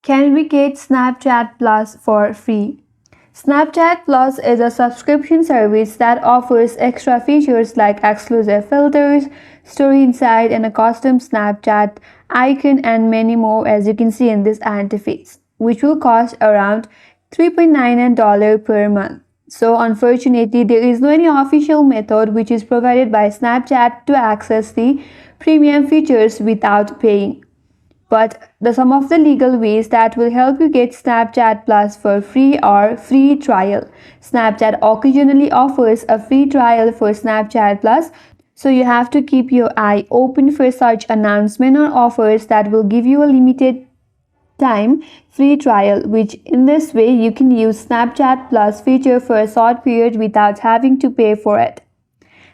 Can we get Snapchat Plus for free? Snapchat Plus is a subscription service that offers extra features like exclusive filters, story insight, and a custom Snapchat icon, and many more, as you can see in this interface, which will cost around $3.99 per month. So unfortunately, there is no any official method which is provided by Snapchat to access the premium features without paying. But some of the legal ways that will help you get Snapchat Plus for free are free trial. Snapchat occasionally offers a free trial for Snapchat Plus, so you have to keep your eye open for such announcements or offers that will give you a limited time free trial, which in this way you can use Snapchat Plus feature for a short period without having to pay for it.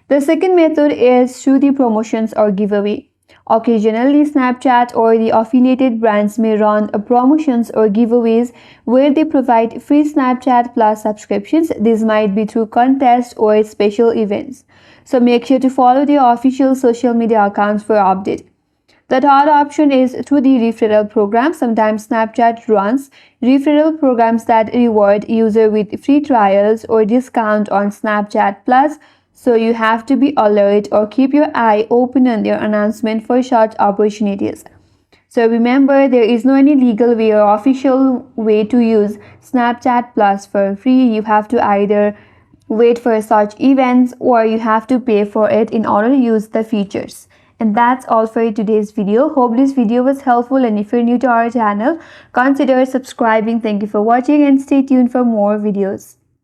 The second method is through the promotions or giveaway. Occasionally, Snapchat or the affiliated brands may run promotions or giveaways where they provide free Snapchat Plus subscriptions. This might be through contests or special events. So make sure to follow their official social media accounts for updates. The third option is through the referral program. Sometimes Snapchat runs referral programs that reward user with free trials or discount on Snapchat Plus. So you have to be alert or keep your eye open on their announcement for such opportunities. So remember, there is no any legal way or official way to use Snapchat Plus for free. You have to either wait for such events or you have to pay for it in order to use the features. And that's all for today's video. Hope this video was helpful, and if you're new to our channel, consider subscribing. Thank you for watching and stay tuned for more videos.